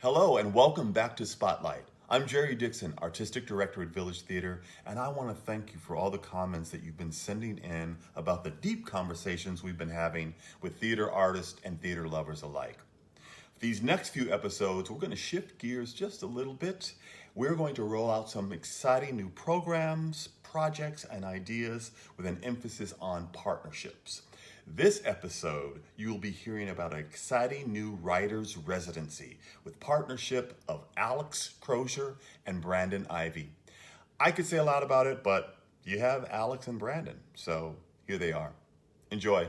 Hello and welcome back to Spotlight. I'm Jerry Dixon, Artistic Director at Village Theater, and I want to thank you for all the comments that you've been sending in about the deep conversations we've been having with theater artists and theater lovers alike. These next few episodes, we're going to shift gears just a little bit. We're going to roll out some exciting new programs, projects, and ideas with an emphasis on partnerships. This episode, you'll be hearing about an exciting new writer's residency with partnership of Alex Crozier and Brandon Ivie. I could say a lot about it, but you have Alex and Brandon, so here they are. Enjoy.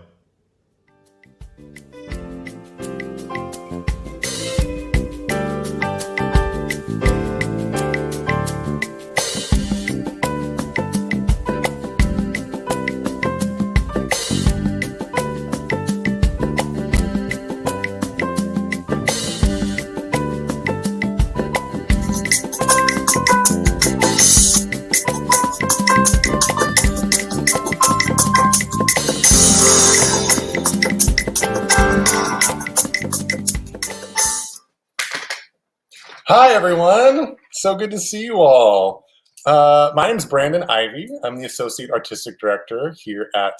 Hi, everyone. So good to see you all. My name is Brandon Ivie. I'm the Associate Artistic Director here at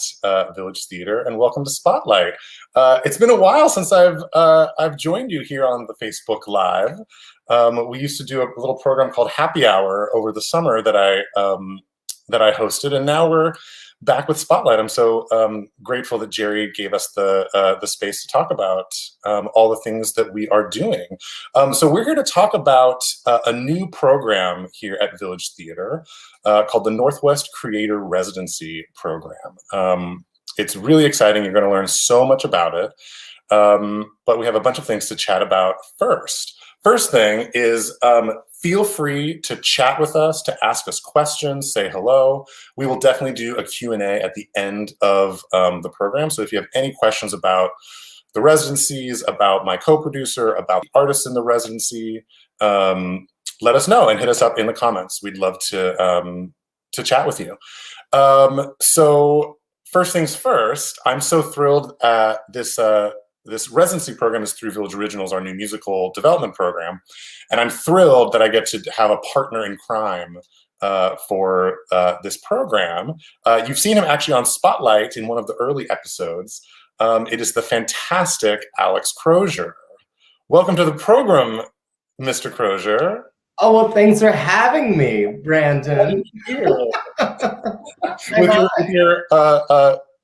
Village Theater, and welcome to Spotlight. It's been a while since I've joined you here on the Facebook Live. We used to do a little program called Happy Hour over the summer that I hosted, and now we're back with Spotlight. I'm so grateful that Jerry gave us the space to talk about all the things that we are doing. So we're here to talk about a new program here at Village Theater called the Northwest Creator Residency program. It's really exciting. You're going to learn so much about it. But we have a bunch of things to chat about first. First thing is feel free to chat with us, to ask us questions, say hello. We will definitely do a Q&A at the end of the program. So if you have any questions about the residencies, about my co-producer, about the artists in the residency, let us know and hit us up in the comments. We'd love to chat with you. So first things first, I'm so thrilled this residency program is through Village Originals, our new musical development program. And I'm thrilled that I get to have a partner in crime for this program. You've seen him actually on Spotlight in one of the early episodes. It is the fantastic Alex Crozier. Welcome to the program, Mr. Crozier. Oh, well, thanks for having me, Brandon. With your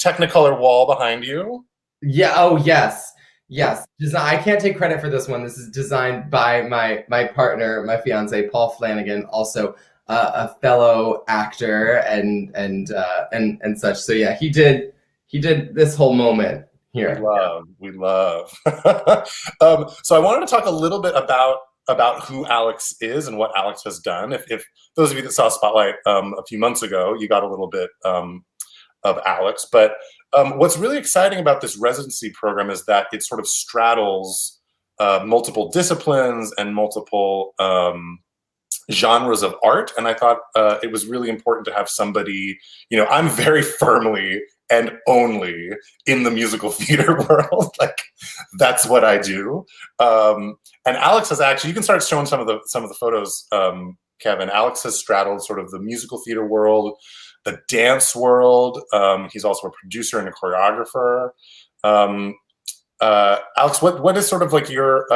Technicolor wall behind you. Yeah. Oh, yes. Yes. I can't take credit for this one. This is designed by my partner, my fiance, Paul Flanagan, also a fellow actor and such. So yeah, he did this whole moment here. We love. So I wanted to talk a little bit about who Alex is and what Alex has done. If those of you that saw Spotlight a few months ago, you got a little bit of Alex, but what's really exciting about this residency program is that it sort of straddles multiple disciplines and multiple genres of art. And I thought it was really important to have somebody, I'm very firmly and only in the musical theater world. Like, that's what I do. And Alex has actually, you can start showing some of the photos, Kevin. Alex has straddled sort of the musical theater world, the dance world. He's also a producer and a choreographer. Alex, what is sort of like your,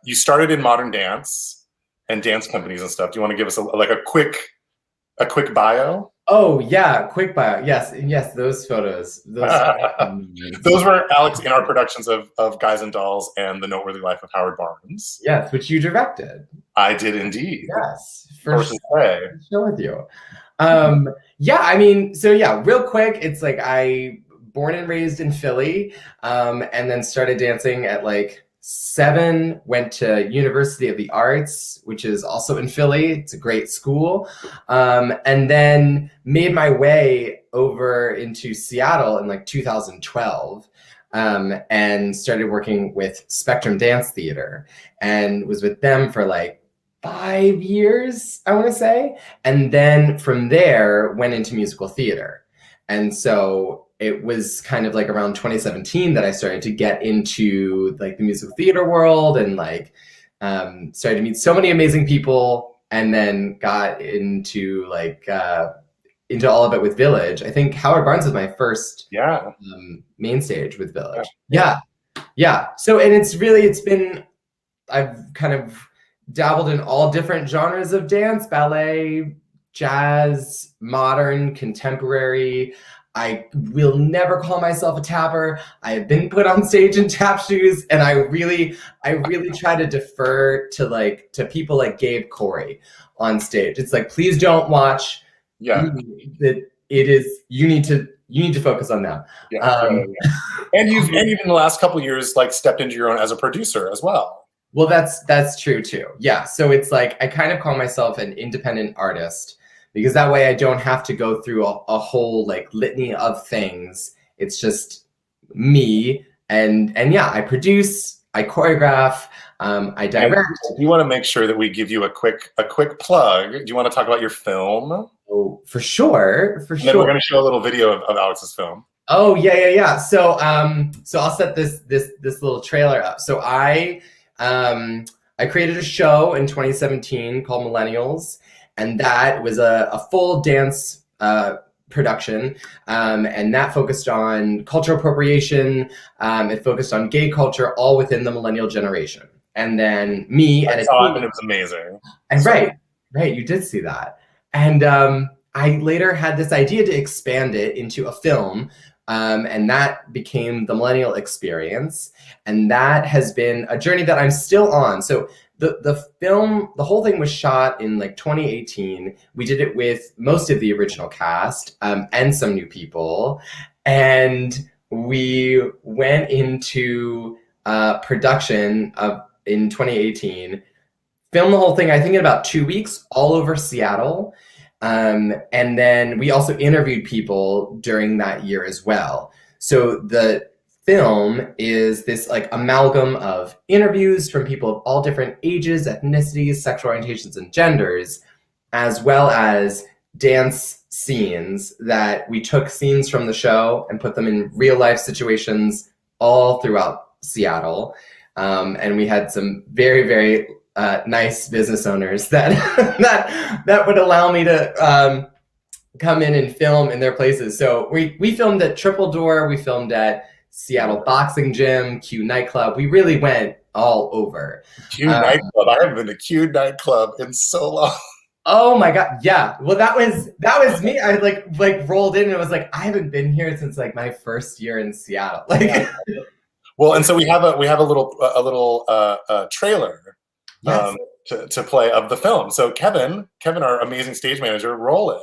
you started in modern dance and dance companies and stuff. Do you want to give us a quick bio? Oh yeah, quick bio. Yes, those photos. Those were Alex in our productions of Guys and Dolls and The Noteworthy Life of Howard Barnes. Yes, which you directed. I did indeed. Yes, for sure with you. Real quick, it's like I born and raised in Philly, and then started dancing at like 7, went to University of the Arts, which is also in Philly. It's a great school. And then made my way over into Seattle in like 2012, and started working with Spectrum Dance Theater and was with them for like 5 years, I want to say. And then from there went into musical theater. And so it was kind of like around 2017 that I started to get into like the musical theater world and like started to meet so many amazing people, and then got into into all of it with Village. I think Howard Barnes was my first main stage with Village. Yeah. So, and it's been, I've kind of dabbled in all different genres of dance: ballet, jazz, modern, contemporary. I will never call myself a tapper. I have been put on stage in tap shoes, and I really try to defer to people like Gabe Corey on stage. It's like, please don't watch. That it is, you need to focus on them. And you've in the last couple of years stepped into your own as a producer as well. Well, that's true too. Yeah. So it's like, I kind of call myself an independent artist, because that way I don't have to go through a whole litany of things. It's just me, and yeah, I produce, I choreograph, I direct. You want to make sure that we give you a quick plug. Do you want to talk about your film? Oh, for sure. And then we're going to show a little video of Alex's film. Oh yeah. So I'll set this little trailer up. So I created a show in 2017 called Millennials, and that was a full dance production, and that focused on cultural appropriation. It focused on gay culture, all within the millennial generation. And then me and it was amazing. And right, you did see that. And I later had this idea to expand it into a film, and that became the Millennial Experience. And that has been a journey that I'm still on. So the film, the whole thing was shot in 2018. We did it with most of the original cast, and some new people. And we went into production in 2018, filmed the whole thing, I think, in about 2 weeks, all over Seattle. And then we also interviewed people during that year as well. So the film is this amalgam of interviews from people of all different ages, ethnicities, sexual orientations, and genders, as well as dance scenes that we took scenes from the show and put them in real life situations all throughout Seattle. And we had some very, very nice business owners that that would allow me to come in and film in their places. So we filmed at Triple Door, we filmed at Seattle Boxing Gym, Q Nightclub. We really went all over. Q Nightclub. I haven't been to Q Nightclub in so long. Oh my God. Yeah. Well, that was me. I rolled in and was like, I haven't been here since my first year in Seattle. Well, and so we have a little trailer to play of the film. So Kevin, our amazing stage manager, roll it.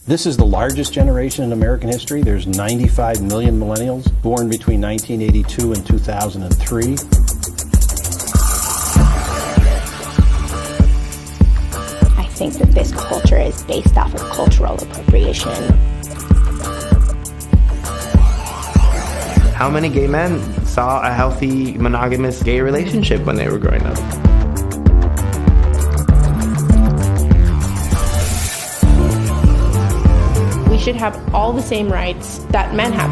This is the largest generation in American history. There's 95 million millennials born between 1982 and 2003. I think that this culture is based off of cultural appropriation. How many gay men saw a healthy monogamous gay relationship when they were growing up? We should have all the same rights that men have.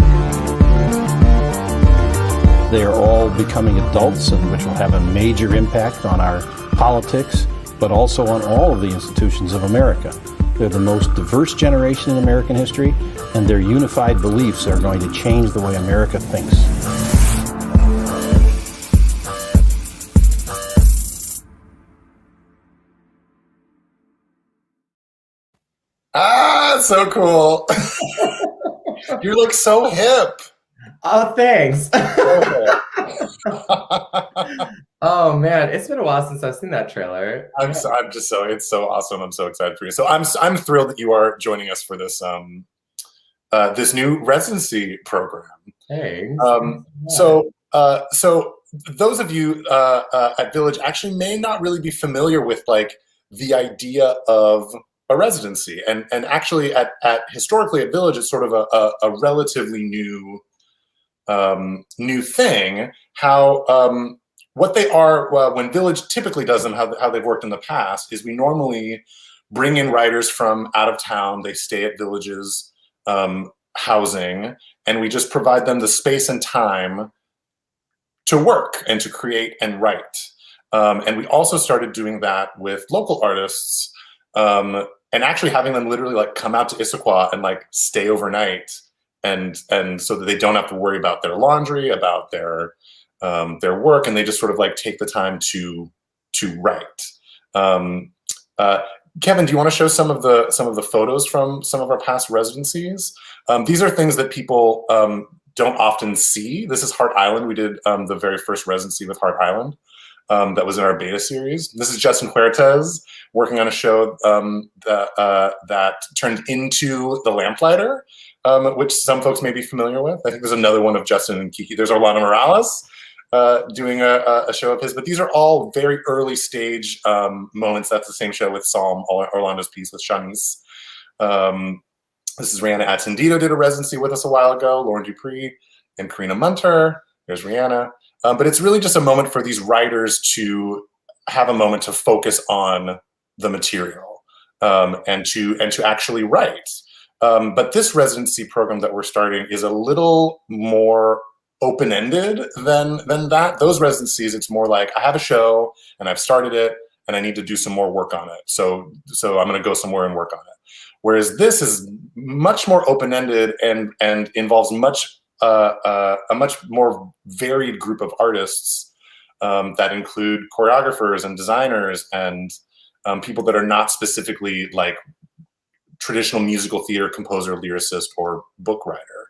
They are all becoming adults, and which will have a major impact on our politics, but also on all of the institutions of America. They're the most diverse generation in American history, and their unified beliefs are going to change the way America thinks. So cool. You look so hip. Oh, thanks. Oh man, it's been a while since I've seen that trailer. It's so awesome. I'm so excited for you. So I'm thrilled that you are joining us for this this new residency program. Thanks. So those of you at Village actually may not really be familiar with the idea of a residency, and actually at historically at Village, it's sort of a relatively new thing. How what they are, when Village typically does them, how they've worked in the past, is we normally bring in writers from out of town. They stay at Villages housing, and we just provide them the space and time to work and to create and write. And we also started doing that with local artists, and actually having them literally like come out to Issaquah and like stay overnight, and so that they don't have to worry about their laundry, about their work, and they just sort of like take the time to write. Kevin, do you want to show some of the photos from some of our past residencies? These are things that people don't often see. This is Heart Island. We did the very first residency with Heart Island. That was in our beta series. This is Justin Huertas working on a show that turned into The Lamplighter, which some folks may be familiar with. I think there's another one of Justin and Kiki. There's Orlando Morales doing a show of his, but these are all very early stage moments. That's the same show with Psalm, Orlando's piece with Shanice. This is Rihanna Attendido did a residency with us a while ago, Lauren Dupree and Karina Munter. There's Rihanna. But it's really just a moment for these writers to have a moment to focus on the material and to actually write. But this residency program that we're starting is a little more open-ended than that. Those residencies, it's more like I have a show and I've started it and I need to do some more work on it. So I'm going to go somewhere and work on it. Whereas this is much more open-ended and involves a much more varied group of artists that include choreographers and designers and people that are not specifically like traditional musical theater composer, lyricist, or book writer.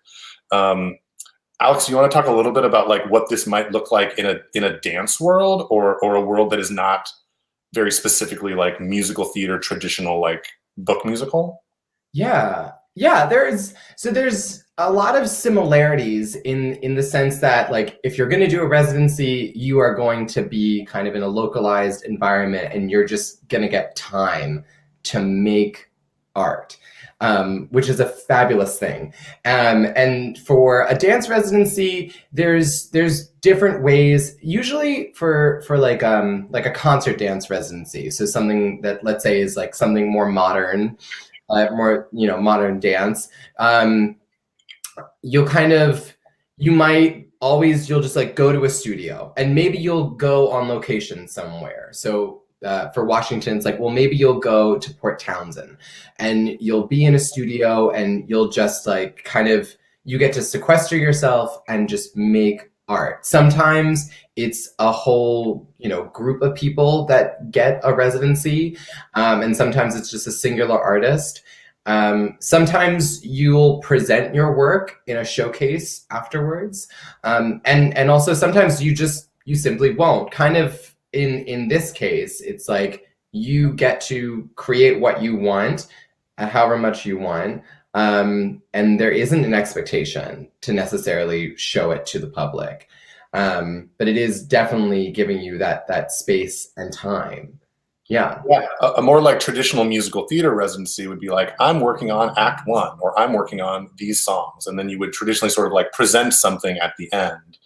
Alex, do you want to talk a little bit about like what this might look like in a dance world or a world that is not very specifically like musical theater, traditional like book musical? Yeah, there's a lot of similarities in the sense that like if you're going to do a residency, you are going to be kind of in a localized environment and you're just going to get time to make art, which is a fabulous thing. And for a dance residency, there's different ways, usually for like a concert dance residency. So something that, let's say, is like something more modern, more, modern dance. You'll just like go to a studio and maybe you'll go on location somewhere. So for Washington, it's like, well, maybe you'll go to Port Townsend and you'll be in a studio and you'll just like you get to sequester yourself and just make art. Sometimes it's a whole, group of people that get a residency. And sometimes it's just a singular artist. Sometimes you'll present your work in a showcase afterwards. And also sometimes you simply won't. Kind of in this case, it's like you get to create what you want, however much you want. And there isn't an expectation to necessarily show it to the public. But it is definitely giving you that space and time. Yeah. A more like traditional musical theater residency would be like, I'm working on Act 1 or I'm working on these songs. And then you would traditionally sort of like present something at the end.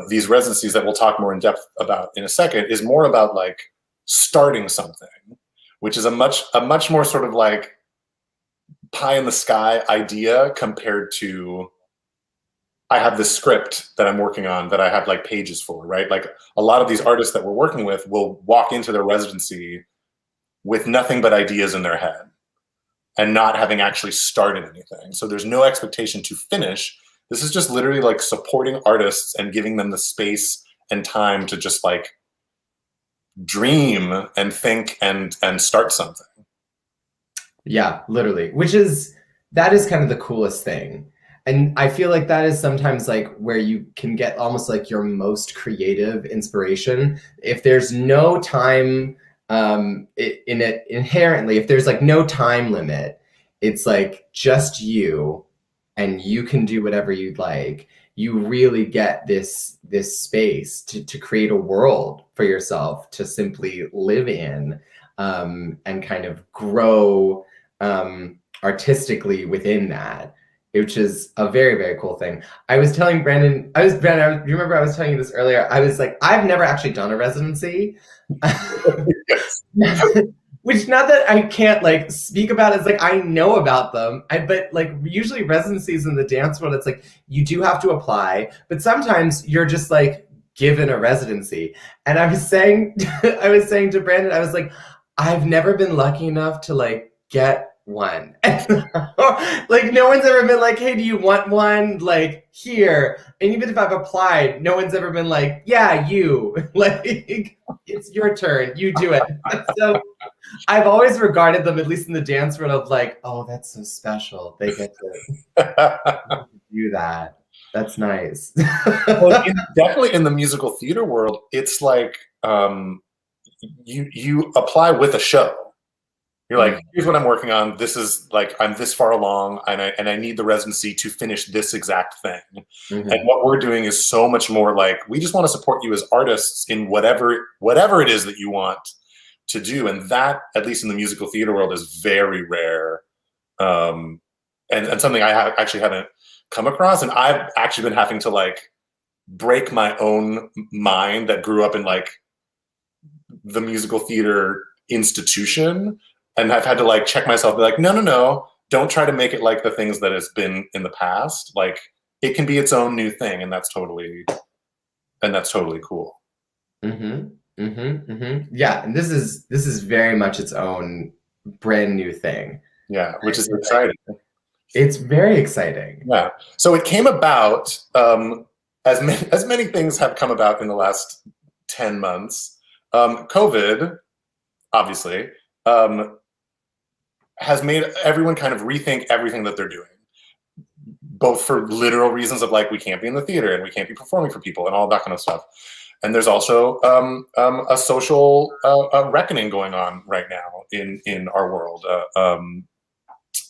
These residencies that we'll talk more in depth about in a second is more about like starting something, which is a much more sort of like pie in the sky idea compared to I have this script that I'm working on that I have like pages for, right? Like a lot of these artists that we're working with will walk into their residency with nothing but ideas in their head and not having actually started anything. So there's no expectation to finish. This is just literally like supporting artists and giving them the space and time to just like dream and think and start something. Yeah, literally, that is kind of the coolest thing. And I feel like that is sometimes like where you can get almost like your most creative inspiration. If there's no time in it inherently, if there's like no time limit, it's like just you and you can do whatever you'd like. You really get this space to create a world for yourself to simply live in and kind of grow artistically within that, which is a very, very cool thing. I was telling Brandon, remember I was telling you this earlier. I was like, I've never actually done a residency. Which, not that I can't like speak about it, it's like I know about them. But like usually residencies in the dance world, it's like you do have to apply, but sometimes you're just like given a residency. And I was saying I was saying to Brandon, I was like, I've never been lucky enough to like get one. Like no one's ever been like, hey, do you want one? Like here. And even if I've applied, no one's ever been like, yeah, you. Like it's your turn, you do it. So I've always regarded them, at least in the dance world, of like, oh, that's so special. They get to do that. That's nice. Well, definitely in the musical theater world, it's like you apply with a show. You're like, here's what I'm working on. This is like, I'm this far along, and I need the residency to finish this exact thing. Mm-hmm. And what we're doing is so much more like, we just want to support you as artists in whatever it is that you want to do. And that, at least in the musical theater world, is very rare. And something I actually haven't come across. And I've actually been having to like break my own mind that grew up in like the musical theater institution. And I've had to like check myself, be like, no, don't try to make it like the things that it's been in the past. Like it can be its own new thing, and that's totally cool. Mm-hmm. Mm-hmm. Mm-hmm. Yeah, and this is very much its own brand new thing. Yeah, which is exciting. It's very exciting. Yeah. So it came about as many things have come about in the last 10 months. COVID, obviously. Has made everyone kind of rethink everything that they're doing, both for literal reasons of like, we can't be in the theater and we can't be performing for people and all that kind of stuff. And there's also a social reckoning going on right now in our world,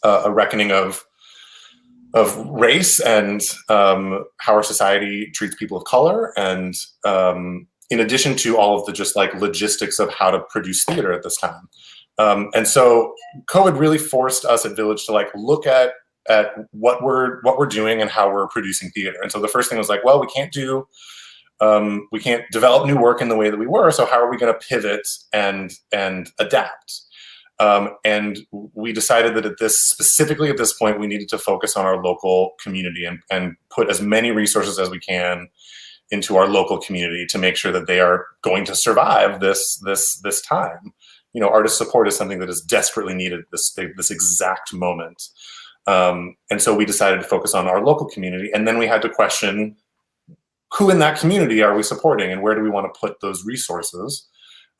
a reckoning of race and how our society treats people of color, and in addition to all of the just like logistics of how to produce theater at this time. And so COVID really forced us at Village to like look at what we're doing and how we're producing theater. And so the first thing was like, well, we can't develop new work in the way that we were. So how are we going to pivot and adapt? And we decided that specifically at this point, we needed to focus on our local community and put as many resources as we can into our local community to make sure that they are going to survive this time. You know, artist support is something that is desperately needed this exact moment. And so we decided to focus on our local community. And then we had to question, who in that community are we supporting and where do we want to put those resources?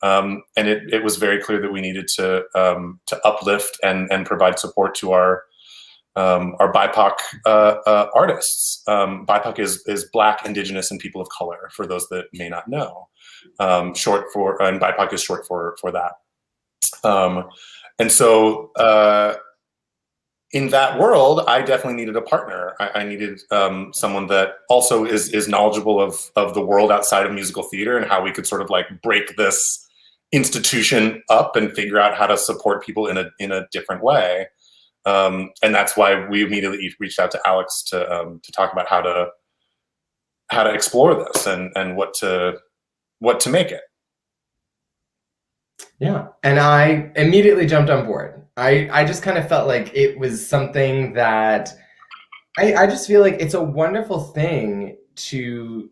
And it was very clear that we needed to uplift and provide support to our BIPOC artists. BIPOC is Black, Indigenous, and People of Color, for those that may not know. And BIPOC is short for that. And so in that world, I definitely needed a partner. I needed someone that also is knowledgeable of the world outside of musical theater and how we could sort of like break this institution up and figure out how to support people in a different way. And that's why we immediately reached out to Alex to talk about how to explore this and what to make it. Yeah, and I immediately jumped on board. I just kind of felt like it was something that I just feel like it's a wonderful thing to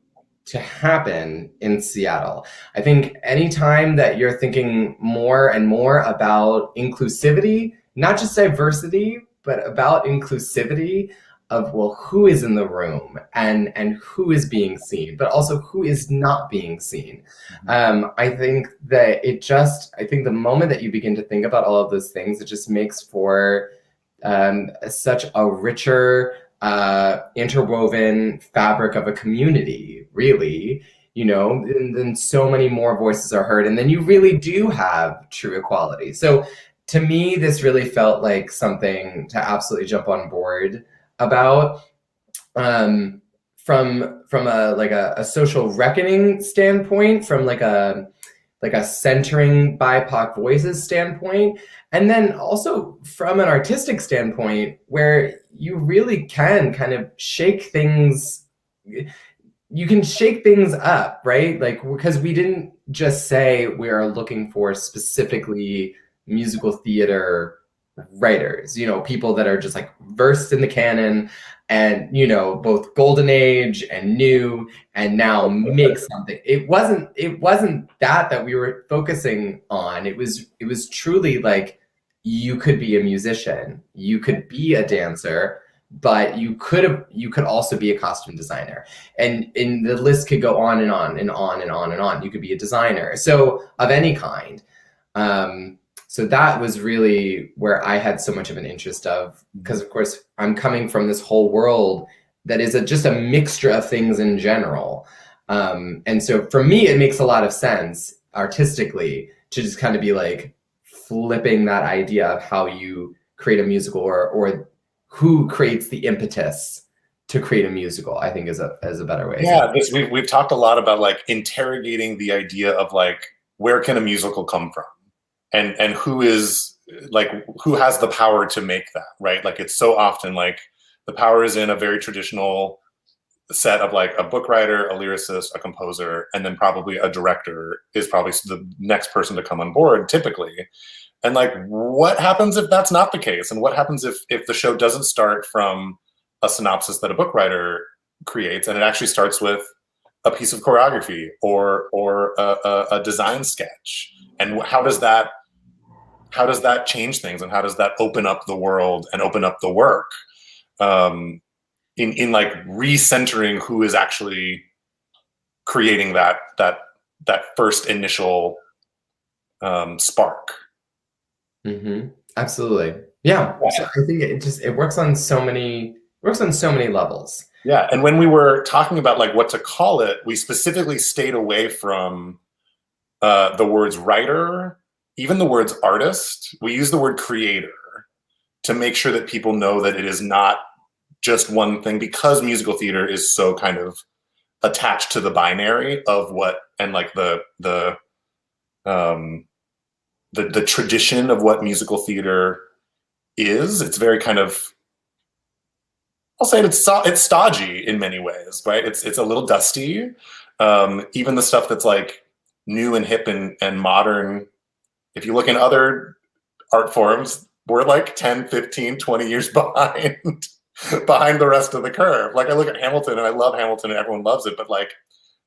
happen in Seattle. I think anytime that you're thinking more and more about inclusivity, not just diversity, but about inclusivity of, well, who is in the room and who is being seen, but also who is not being seen. I think that I think the moment that you begin to think about all of those things, it just makes for such a richer, interwoven fabric of a community, really, you know, and then so many more voices are heard, and then you really do have true equality. So to me, this really felt like something to absolutely jump on board about, from a social reckoning standpoint, from like a centering BIPOC voices standpoint, and then also from an artistic standpoint, where you really can kind of shake things. You can shake things up, right? Like, because we didn't just say we are looking for specifically musical theater writers, people that are just like versed in the canon and, both golden age and new, and now make something. It wasn't that we were focusing on. It was truly like, you could be a musician, you could be a dancer, but you could also be a costume designer, and the list could go on and on and on and on and on. You could be a designer, so of any kind. So that was really where I had so much of an interest of, because of course I'm coming from this whole world that is just a mixture of things in general. And so for me, it makes a lot of sense artistically to just kind of be like flipping that idea of how you create a musical, or who creates the impetus to create a musical, I think is a better way. Yeah, we've talked a lot about like interrogating the idea of like, where can a musical come from? And who has the power to make that, right? Like, it's so often like the power is in a very traditional set of like a book writer, a lyricist, a composer, and then probably a director is probably the next person to come on board typically. And like, what happens if that's not the case? And what happens if the show doesn't start from a synopsis that a book writer creates, and it actually starts with a piece of choreography or a design sketch? And how does that change things, and how does that open up the world and open up the work, in like recentering who is actually creating that first initial spark? Mm-hmm. Absolutely, yeah. So I think it works on so many levels. Yeah, and when we were talking about like what to call it, we specifically stayed away from the words writer, even the words artist. We use the word creator to make sure that people know that it is not just one thing, because musical theater is so kind of attached to the binary of what, and like the tradition of what musical theater is. It's very kind of, I'll say it's stodgy in many ways, right? It's a little dusty. Even the stuff that's like new and hip and modern, if you look in other art forms, we're like 10, 15, 20 years behind the rest of the curve. Like, I look at Hamilton, and I love Hamilton and everyone loves it, but like,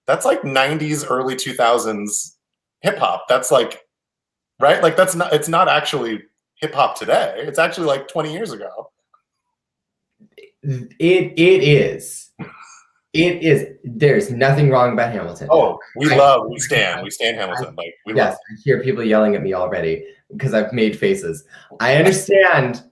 that's like 90s, early 2000s hip hop. That's like, right? Like, it's not actually hip hop today. It's actually like 20 years ago. It is. There's nothing wrong about Hamilton. Oh, we stand Hamilton. Like, yes, I hear people yelling at me already because I've made faces. I understand.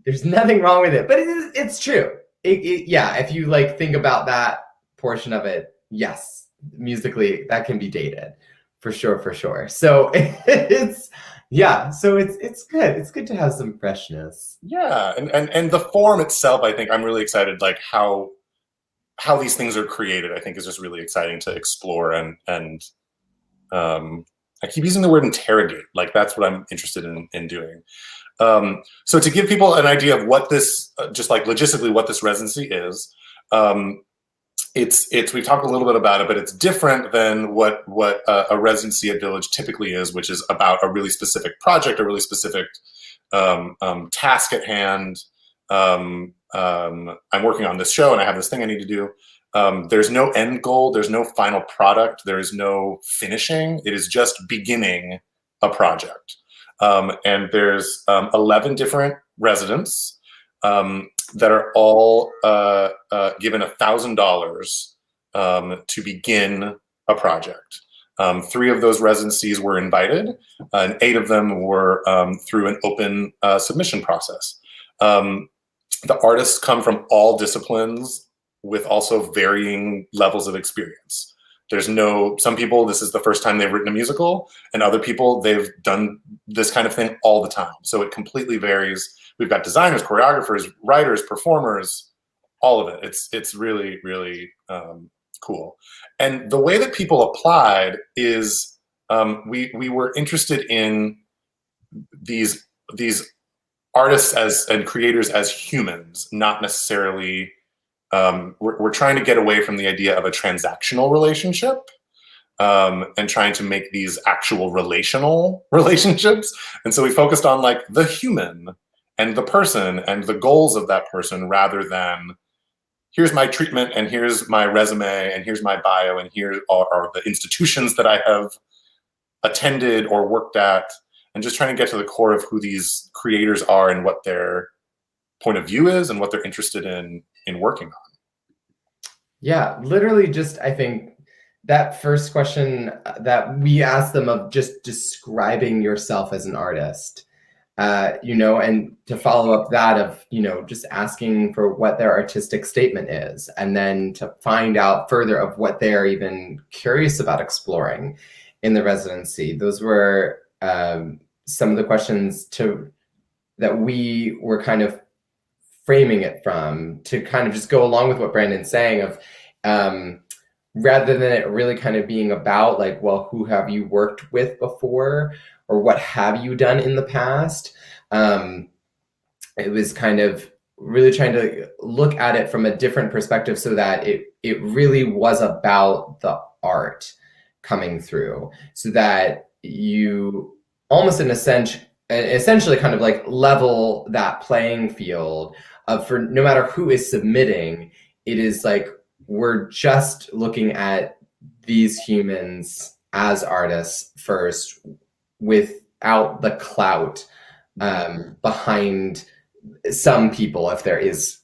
There's nothing wrong with it, but it's true. Yeah, if you like think about that portion of it, yes, musically that can be dated, for sure. So it's good. It's good to have some freshness. Yeah, and the form itself, I think I'm really excited. Like how these things are created, I think is just really exciting to explore. And I keep using the word interrogate. Like, that's what I'm interested in doing. So to give people an idea of what this, just like logistically, what this residency is, we've talked a little bit about it, but it's different than what a residency at Village typically is, which is about a really specific project, a really specific task at hand. I'm working on this show and I have this thing I need to do. There's no end goal. There's no final product. There is no finishing. It is just beginning a project. And there's 11 different residents that are all given $1,000 to begin a project. 3 of those residencies were invited, and 8 of them were through an open submission process. The artists come from all disciplines with also varying levels of experience. Some people, this is the first time they've written a musical, and other people, they've done this kind of thing all the time. So it completely varies. We've got designers, choreographers, writers, performers, all of it. It's really, really cool. And the way that people applied is we were interested in these artists and creators as humans, not necessarily, we're trying to get away from the idea of a transactional relationship. and trying to make these actual relational relationships. And so we focused on like the human and the person and the goals of that person, rather than here's my treatment and here's my resume and here's my bio and here are the institutions that I have attended or worked at, and just trying to get to the core of who these creators are and what their point of view is and what they're interested in working on. Yeah, literally just, I think that first question that we asked them of just describing yourself as an artist, and to follow up that of, just asking for what their artistic statement is, and then to find out further of what they're even curious about exploring in the residency. Those were some of the questions that we were kind of framing it from, to kind of just go along with what Brandon's saying of, rather than it really kind of being about like, well, who have you worked with before, or what have you done in the past? It was kind of really trying to look at it from a different perspective, so that it really was about the art coming through, so that you almost essentially kind of like level that playing field of, for no matter who is submitting, it is like, we're just looking at these humans as artists first, without the clout behind some people, if there is,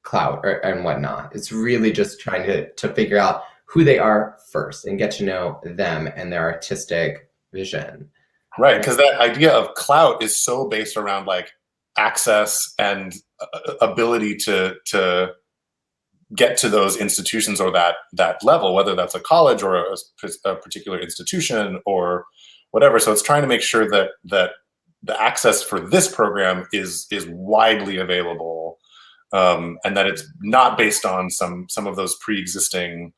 clout and whatnot. It's really just trying to figure out who they are first and get to know them and their artistic vision. Right, because that idea of clout is so based around like access and ability to get to those institutions or that level, whether that's a college or a particular institution or whatever. So it's trying to make sure that the access for this program is widely available, and that it's not based on some of those pre-existing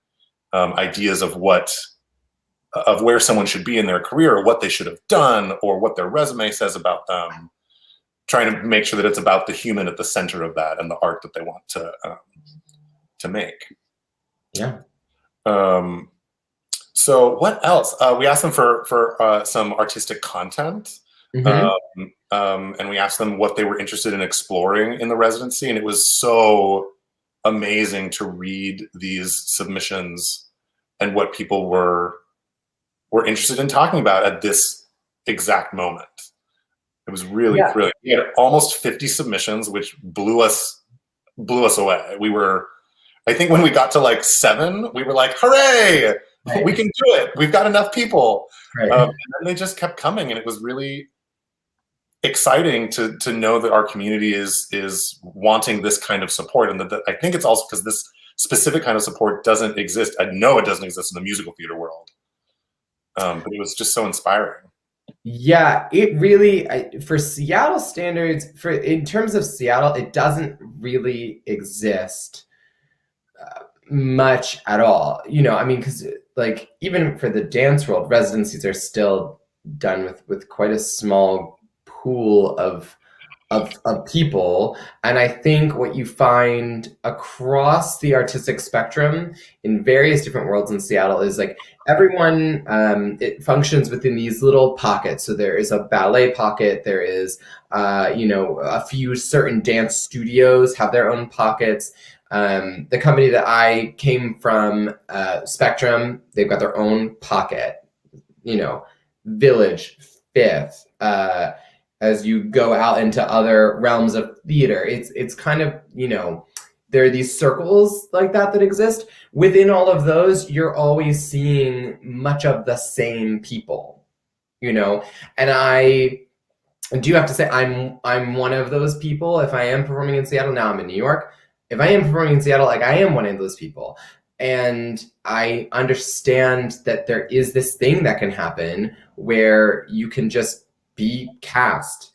ideas of where someone should be in their career, or what they should have done, or what their resume says about them. Trying to make sure that it's about the human at the center of that and the art that they want to make. Yeah. So what else? We asked them for some artistic content, and we asked them what they were interested in exploring in the residency. And it was so amazing to read these submissions and what people were interested in talking about at this exact moment. It was really brilliant. We had almost 50 submissions, which blew us away. I think when we got to like 7, we were like, hooray, we can do it. We've got enough people. Right. And then they just kept coming, and it was really exciting to know that our community is wanting this kind of support. And that I think it's also because this specific kind of support doesn't exist. I know it doesn't exist in the musical theater world. But it was just so inspiring. Yeah, it really, for Seattle standards, in terms of Seattle, it doesn't really exist much at all. Because like even for the dance world, residencies are still done with quite a small pool of people. And I think what you find across the artistic spectrum in various different worlds in Seattle is like everyone, it functions within these little pockets. So there is a ballet pocket. There is, a few certain dance studios have their own pockets. The company that I came from, Spectrum, they've got their own pocket, Village, Fifth, as you go out into other realms of theater, it's kind of, there are these circles like that exist. Within all of those, you're always seeing much of the same people, and I do have to say I'm one of those people. If I am performing in Seattle, now I'm in New York. If I am performing in Seattle, like I am one of those people. And I understand that there is this thing that can happen where you can just be cast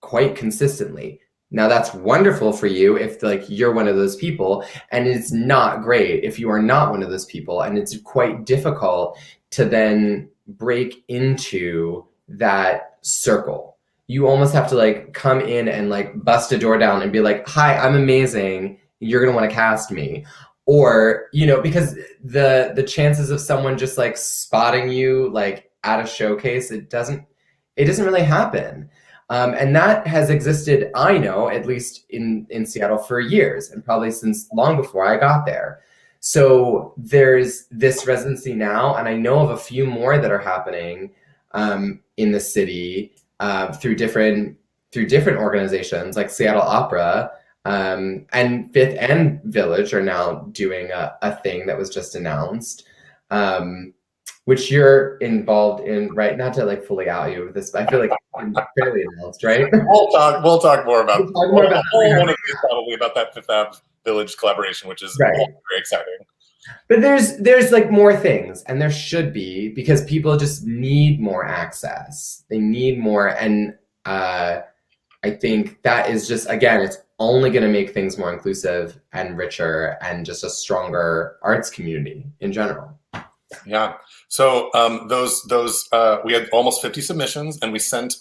quite consistently. Now that's wonderful for you if like you're one of those people, and it's not great if you are not one of those people, and it's quite difficult to then break into that circle. You almost have to like come in and like bust a door down and be like, hi, I'm amazing, you're gonna want to cast me. or, you know, because the chances of someone just like spotting you like at a showcase, it doesn't really happen. And that has existed, I know, at least in Seattle for years, and probably since long before I got there. So there's this residency now, and I know of a few more that are happening in the city through different organizations like Seattle Opera, and Fifth and Village are now doing a thing that was just announced, which you're involved in, right? Not to like fully out you with this, but I feel like it's fairly announced, right? We'll talk more about One of these probably about that Fifth Ave Village collaboration, which is right. very exciting. But there's like more things, and there should be, because people just need more access. They need more, and I think that is just, again, it's only going to make things more inclusive and richer, and just a stronger arts community in general. Yeah. So we had almost 50 submissions, and we sent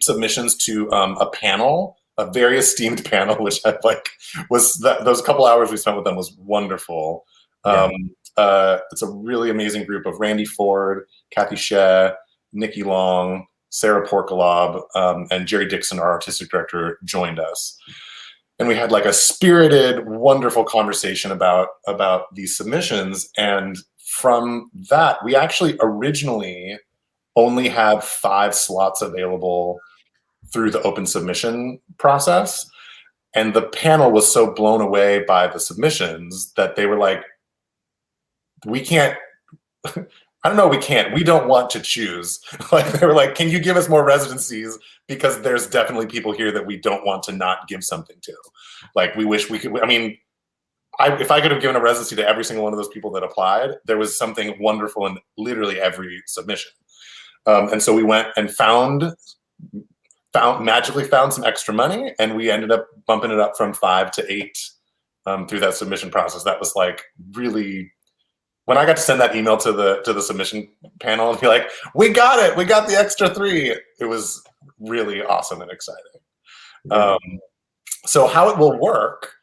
submissions to a panel, a very esteemed panel, which I like those couple hours we spent with them was wonderful. Yeah. It's a really amazing group of Randy Ford, Kathy Shea, Nikki Long, Sarah Porkalob, and Jerry Dixon, our artistic director, joined us. And we had like a spirited, wonderful conversation about these submissions. And from that, we actually originally only had 5 slots available through the open submission process. And the panel was so blown away by the submissions that they were like, we can't, we don't want to choose. Like, they were like, can you give us more residencies? Because there's definitely people here that we don't want to not give something to. Like, we wish we could, I mean, if I could have given a residency to every single one of those people that applied, there was something wonderful in literally every submission. And so we went and magically found some extra money, and we ended up bumping it up from 5 to 8 through that submission process. That was like really, when I got to send that email to the submission panel and be like, we got it, we got the extra 3, it was really awesome and exciting. So how it will work,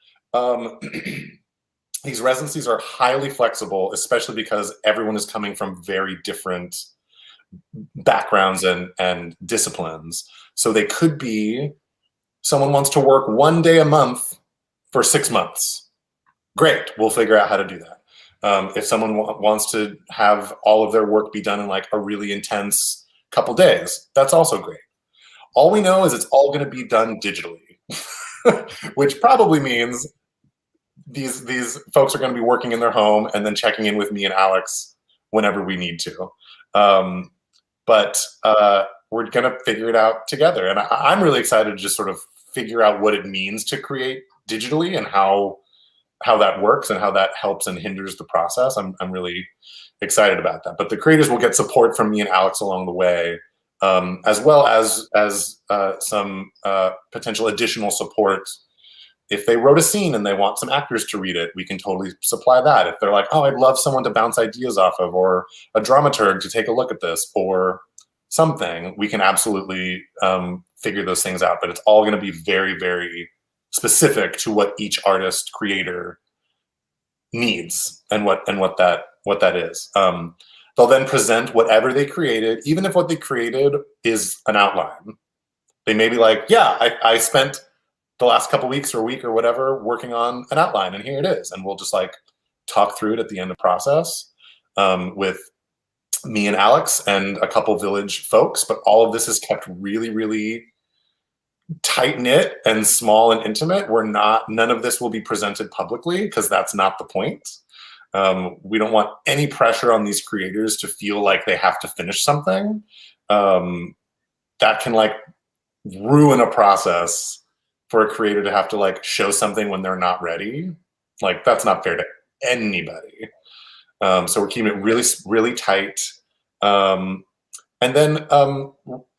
these residencies are highly flexible, especially because everyone is coming from very different backgrounds and disciplines. So they could be, someone wants to work 1 day a month for 6 months. Great, we'll figure out how to do that. If someone wants to have all of their work be done in like a really intense couple days, that's also great. All we know is it's all going to be done digitally, which probably means these folks are going to be working in their home and then checking in with me and Alex whenever we need to. But we're going to figure it out together. And I'm really excited to just sort of figure out what it means to create digitally and how that works and how that helps and hinders the process. I'm really excited about that. But the creators will get support from me and Alex along the way, as well as some potential additional support. If they wrote a scene and they want some actors to read it, we can totally supply that. If they're like, oh, I'd love someone to bounce ideas off of, or a dramaturg to take a look at this, or something, we can absolutely figure those things out. But it's all going to be very, very specific to what each artist creator needs and what that is. They'll then present whatever they created, even if what they created is an outline. They may be like, yeah, I spent the last couple weeks or a week or whatever working on an outline, and here it is. And we'll just like talk through it at the end of the process with me and Alex and a couple Village folks. But all of this is kept really, really tight knit and small and intimate. None of this will be presented publicly, because that's not the point. We don't want any pressure on these creators to feel like they have to finish something. That can like ruin a process for a creator to have to like show something when they're not ready. Like, that's not fair to anybody. So we're keeping it really, really tight. And then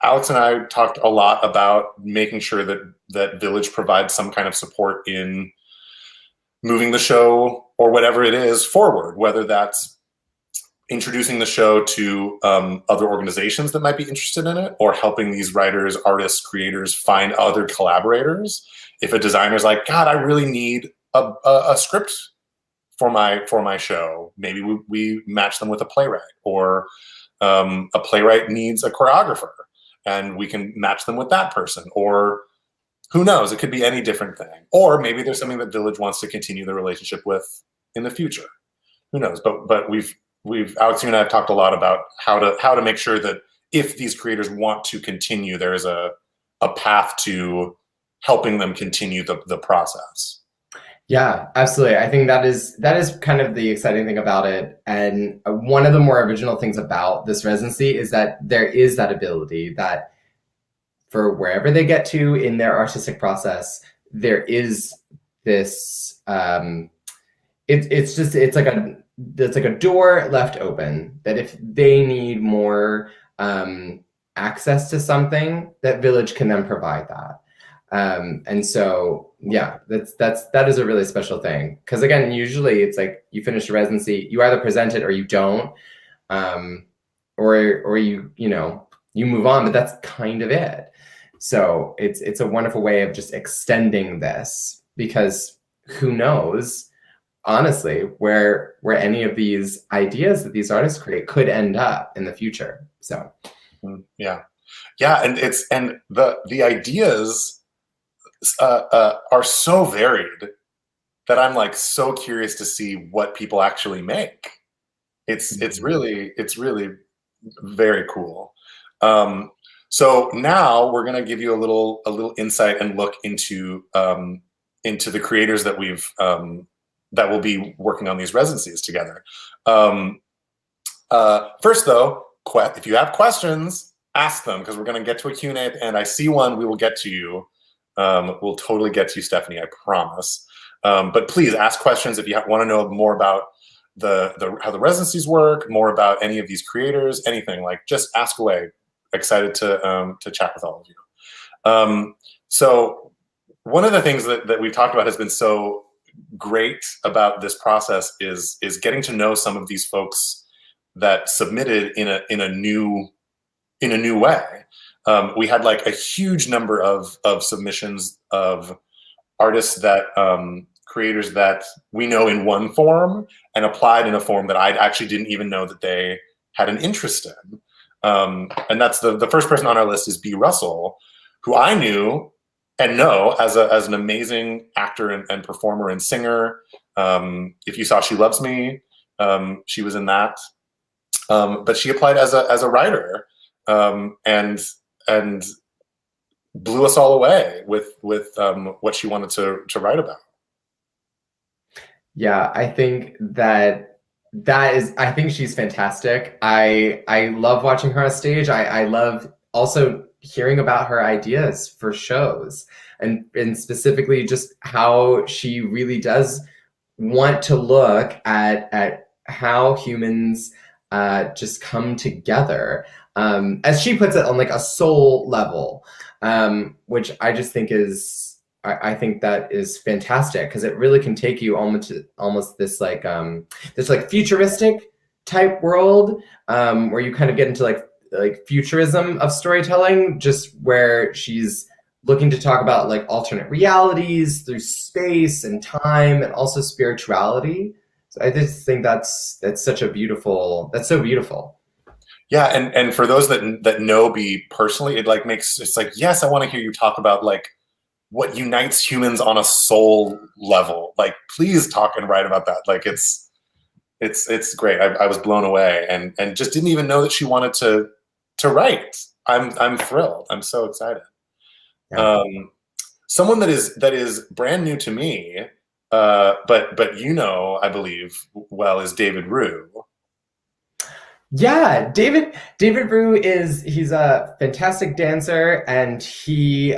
Alex and I talked a lot about making sure that Village provides some kind of support in moving the show or whatever it is forward, whether that's introducing the show to other organizations that might be interested in it, or helping these writers, artists, creators find other collaborators. If a designer's like, God, I really need a script for my show. Maybe we match them with a playwright, or a playwright needs a choreographer, and we can match them with that person. Or who knows? It could be any different thing. Or maybe there's something that Village wants to continue the relationship with in the future. Who knows? But we've Alex, you and I have talked a lot about how to make sure that if these creators want to continue, there is a path to helping them continue the process. Yeah, absolutely. I think that is kind of the exciting thing about it. And one of the more original things about this residency is that there is that ability that for wherever they get to in their artistic process, there is this, it's like a door left open that if they need more access to something, that Village can then provide that. And so, yeah, that is a really special thing. Because again, usually it's like you finish a residency, you either present it or you don't, or you move on, but that's kind of it. So it's a wonderful way of just extending this, because who knows, honestly, where any of these ideas that these artists create could end up in the future. So yeah, and the ideas are so varied that I'm like so curious to see what people actually make. It's really very cool. So now we're gonna give you a little insight and look into the creators that we've that will be working on these residencies together. First though, if you have questions, ask them, because we're gonna get to a Q&A at the end. I see one, we will get to you. We'll totally get to you, Stephanie, I promise. But please ask questions if you want to know more about how the residencies work, more about any of these creators, anything. Like, just ask away. Excited to chat with all of you. So one of the things that we've talked about has been so great about this process is getting to know some of these folks that submitted in a new way. We had like a huge number of submissions of artists that creators that we know in one form and applied in a form that I actually didn't even know that they had an interest in. And that's the first person on our list is B. Russell, who I knew and know as an amazing actor and performer and singer. If you saw She Loves Me, she was in that. But she applied as a writer, and blew us all away with what she wanted to write about. Yeah, I think I think she's fantastic. I love watching her on stage. I love also hearing about her ideas for shows, and specifically just how she really does want to look at how humans just come together, as she puts it, on like a soul level, which I just think I think that is fantastic, because it really can take you almost this like futuristic type world, where you kind of get into like futurism of storytelling, just where she's looking to talk about like alternate realities through space and time, and also spirituality. So I just think that's so beautiful. Yeah, and for those that know B personally, it like it's like, yes, I want to hear you talk about like what unites humans on a soul level. Like, please talk and write about that. Like, it's great. I was blown away, and just didn't even know that she wanted to write. I'm thrilled. I'm so excited. Yeah. Someone that is brand new to me, but I believe well, is David Rue. Yeah, David Rue he's a fantastic dancer, and he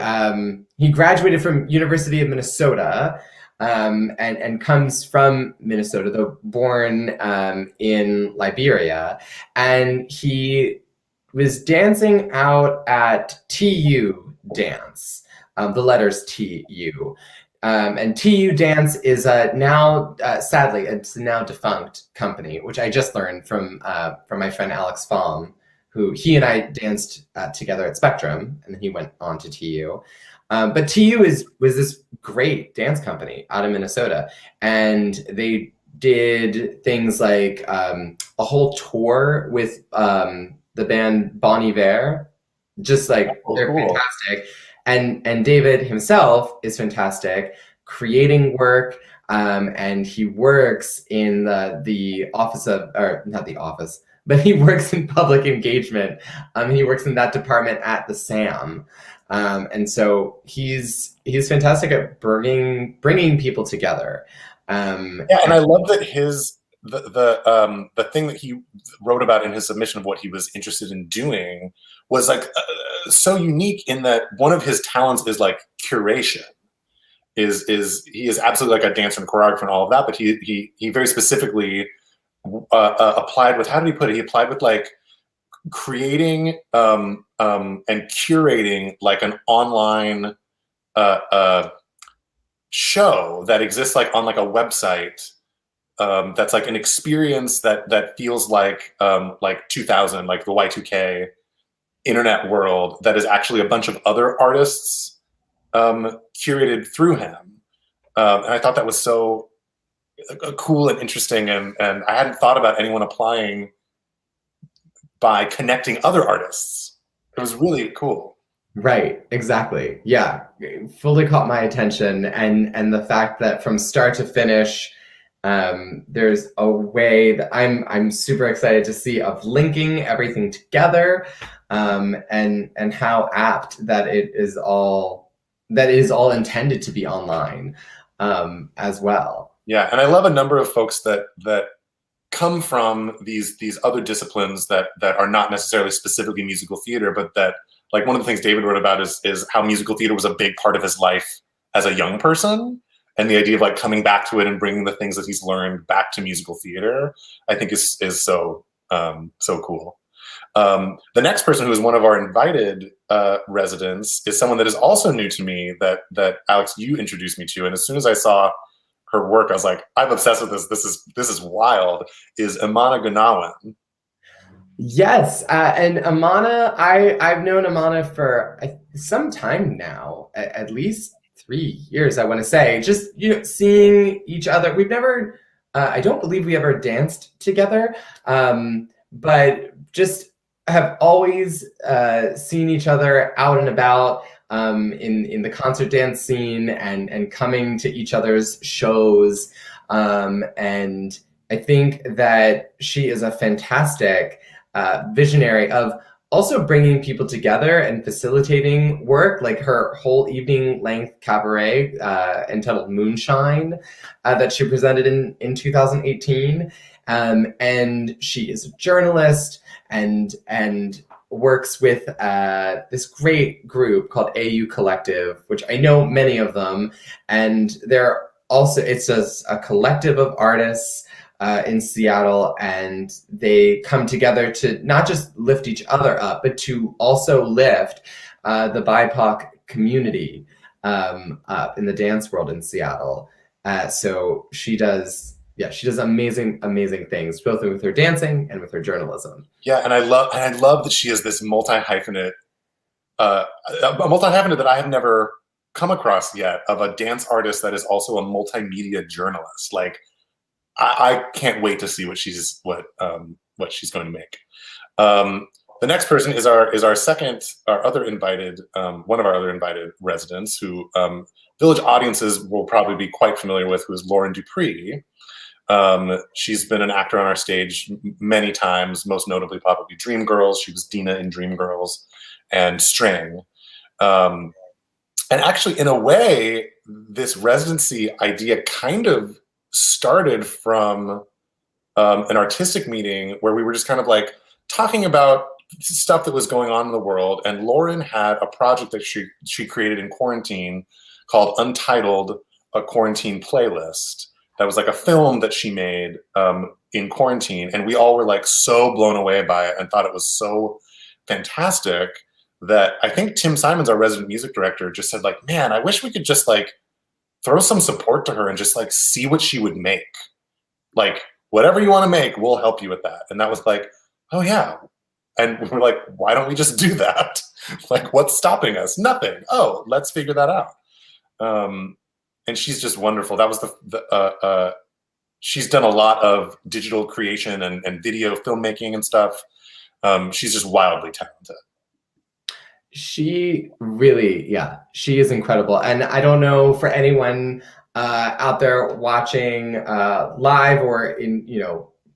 graduated from University of Minnesota, and comes from Minnesota, though born in Liberia, and he was dancing out at TU Dance, the letters TU. And TU Dance is now, sadly, it's a now defunct company, which I just learned from my friend Alex Fong, who he and I danced together at Spectrum, and then he went on to TU. But TU was this great dance company out of Minnesota, and they did things like a whole tour with the band Bon Iver. Just like they're fantastic. And David himself is fantastic, creating work. And he works in the office of, or not the office, but he works in public engagement. He works in that department at the SAM. And so he's fantastic at bringing people together. Yeah, and I love that the thing that he wrote about in his submission of what he was interested in doing was like so unique in that one of his talents is like curation. He is absolutely like a dancer and choreographer and all of that, but he very specifically applied with, how did he put it? He applied with like creating and curating like an online show that exists like on like a website that's like an experience that feels like 2000, like the Y2K internet world, that is actually a bunch of other artists curated through him. And I thought that was so cool and interesting, and I hadn't thought about anyone applying by connecting other artists. It was really cool. Right, exactly. Yeah, fully caught my attention, and the fact that from start to finish, there's a way that I'm super excited to see of linking everything together, and how apt that it is all intended to be online, as well. Yeah, and I love a number of folks that come from these other disciplines that are not necessarily specifically musical theater, but that, like, one of the things David wrote about is how musical theater was a big part of his life as a young person, and the idea of like coming back to it and bringing the things that he's learned back to musical theater, I think is so cool. The next person who is one of our invited residents is someone that is also new to me that Alex, you introduced me to, and as soon as I saw her work, I was like, I'm obsessed with this. This is wild. Is Amana Gunawan? Yes, and Amana, I've known Amana for some time now, at least 3 years, I want to say. Just, seeing each other. We've never, I don't believe we ever danced together, but just have always seen each other out and about in the concert dance scene, and coming to each other's shows. And I think that she is a fantastic visionary of also bringing people together and facilitating work, like her whole evening length cabaret entitled Moonshine that she presented in 2018. And she is a journalist and works with this great group called AU Collective, which I know many of them. And it's just a collective of artists in Seattle, and they come together to not just lift each other up, but to also lift the BIPOC community up in the dance world in Seattle. So she does amazing things, both with her dancing and with her journalism. Yeah, and I love that she is this multi-hyphenate, a multi-hyphenate that I have never come across yet, of a dance artist that is also a multimedia journalist. Like, I can't wait to see what she's going to make. The next person is one of our other invited residents, who Village audiences will probably be quite familiar with, who is Lauren Dupree. She's been an actor on our stage many times, most notably probably Dreamgirls. She was Dina in Dreamgirls and String. And actually, in a way, this residency idea kind of started from an artistic meeting where we were just kind of like talking about stuff that was going on in the world. And Lauren had a project that she created in quarantine called Untitled, a Quarantine Playlist. That was like a film that she made in quarantine. And we all were like so blown away by it and thought it was so fantastic that I think Tim Simons, our resident music director, just said like, man, I wish we could just like throw some support to her and just like see what she would make. Like, whatever you want to make, we'll help you with that. And that was like, oh yeah. And we're like, why don't we just do that? Like, what's stopping us? Nothing. Oh, let's figure that out. And she's just wonderful. That was she's done a lot of digital creation and video filmmaking and stuff. She's just wildly talented. She really, yeah, she is incredible. And I don't know for anyone out there watching live or in,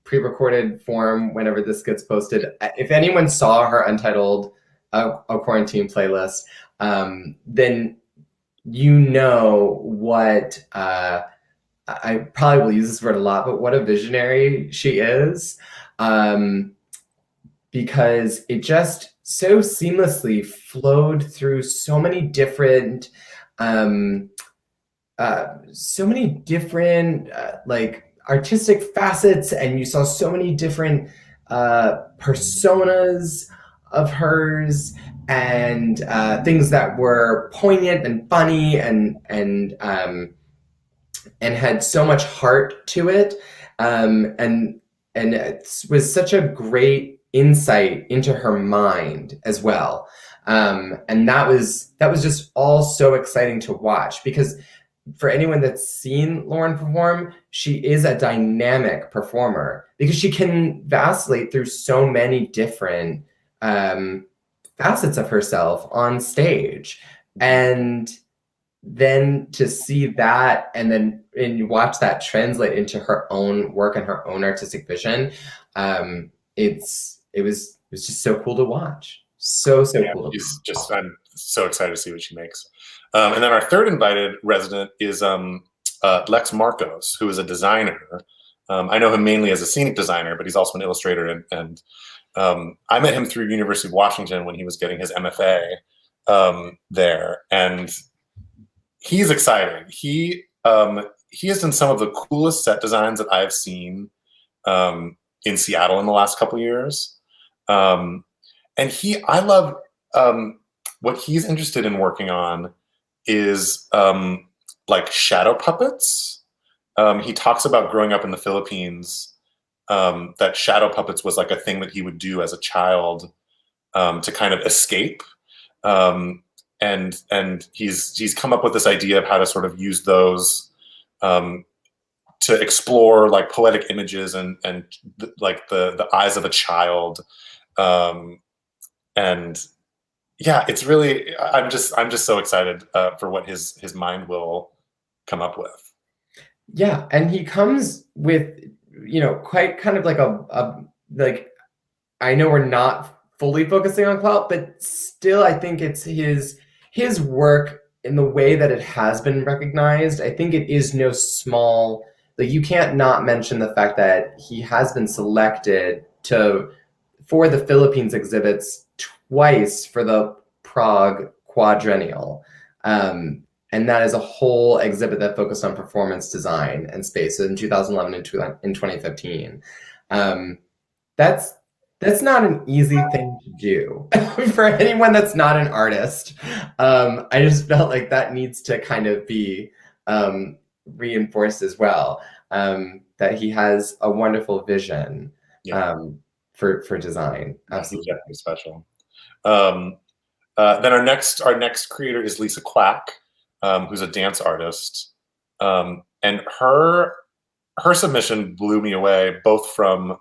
pre-recorded form whenever this gets posted, if anyone saw her Untitled A Quarantine playlist, then what I probably will use this word a lot, but what a visionary she is, because it just so seamlessly flowed through so many different like artistic facets, and you saw so many different personas of hers, and things that were poignant and funny and had so much heart to it, and it was such a great insight into her mind as well, and that was just all so exciting to watch, because for anyone that's seen Lauren perform, she is a dynamic performer because she can vacillate through so many different facets of herself on stage. And then to see that and you watch that translate into her own work and her own artistic vision, it was just so cool to watch. So cool. I'm so excited to see what she makes. And then our third invited resident is Lex Marcos, who is a designer. I know him mainly as a scenic designer, but he's also an illustrator. And I met him through University of Washington when he was getting his MFA there. And he's exciting. He has done some of the coolest set designs that I've seen in Seattle in the last couple of years. And I love what he's interested in working on is like shadow puppets. He talks about growing up in the Philippines, that shadow puppets was like a thing that he would do as a child to kind of escape. And he's come up with this idea of how to sort of use those to explore like poetic images and like the eyes of a child. And yeah, it's really, I'm just so excited for what his mind will come up with. Yeah, and he comes with, quite kind of like like, I know we're not fully focusing on clout, but still I think it's his work in the way that it has been recognized. I think it is no small, like you can't not mention the fact that he has been selected for the Philippines exhibits twice for the Prague Quadrennial. And that is a whole exhibit that focused on performance design and space in 2011 and in 2015. That's not an easy thing to do for anyone that's not an artist. I just felt like that needs to kind of be reinforced as well, that he has a wonderful vision for design. Absolutely. Definitely special. Then our next creator is Lisa Quack, who's a dance artist. And her submission blew me away, both from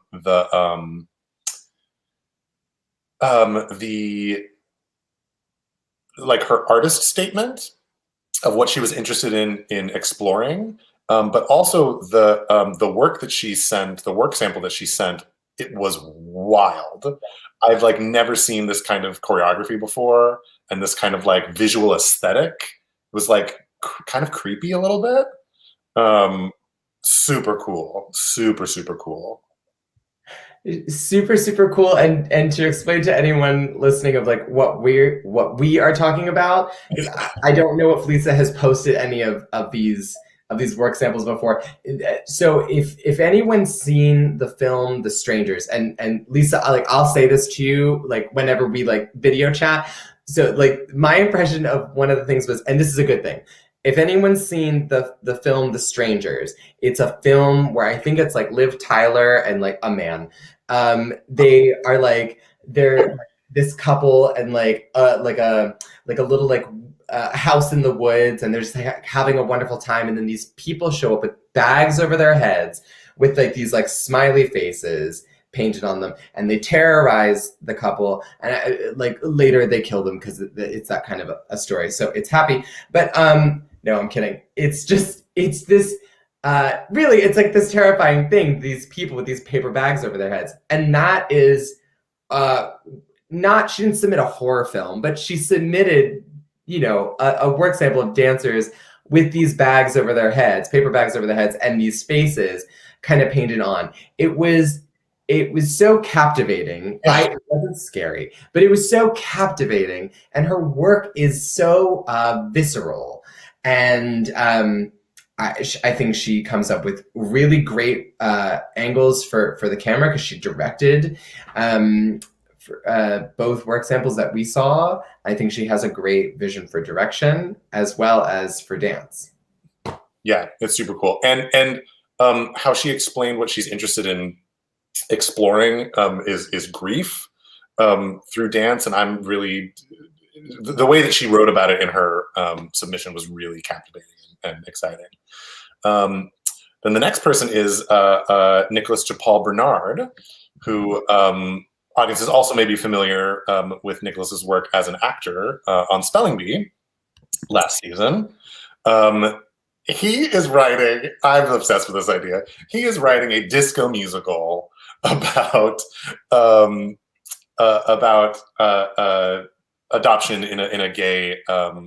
like her artist statement of what she was interested in exploring, but also the work that she sent, the work sample that she sent. It was wild. I've like never seen this kind of choreography before, and this kind of like visual aesthetic. It was like kind of creepy a little bit. Super cool. Super cool. Super cool. And to explain to anyone listening of like what we are talking about, because I don't know if Lisa has posted any of these work samples before. So if anyone's seen the film The Strangers, and Lisa, like I'll say this to you like whenever we like video chat. So like my impression of one of the things was, and this is a good thing, if anyone's seen the film The Strangers, it's a film where I think it's like Liv Tyler and like a man. They are like, they're this couple, and like a little like house in the woods, and they're just having a wonderful time. And then these people show up with bags over their heads with like these like smiley faces painted on them, and they terrorize the couple. And like later they kill them because it's that kind of a story. So it's happy, but no, I'm kidding. It's this really, it's like this terrifying thing. These people with these paper bags over their heads, and that is she didn't submit a horror film, but she submitted, a work sample of dancers with these bags over their heads, paper bags over their heads, and these faces kind of painted on. It was so captivating. It wasn't scary, but it was so captivating, and her work is so visceral. And I think she comes up with really great angles for the camera, because she directed both work samples that we saw. I think she has a great vision for direction as well as for dance. Yeah, it's super cool. And how she explained what she's interested in exploring is grief through dance. And I'm really, the way that she wrote about it in her submission was really captivating and exciting. Then the next person is Nicholas Paul Bernard, who audiences also may be familiar with Nicholas's work as an actor on Spelling Bee last season. He is writing, I'm obsessed with this idea, he is writing a disco musical about adoption in a gay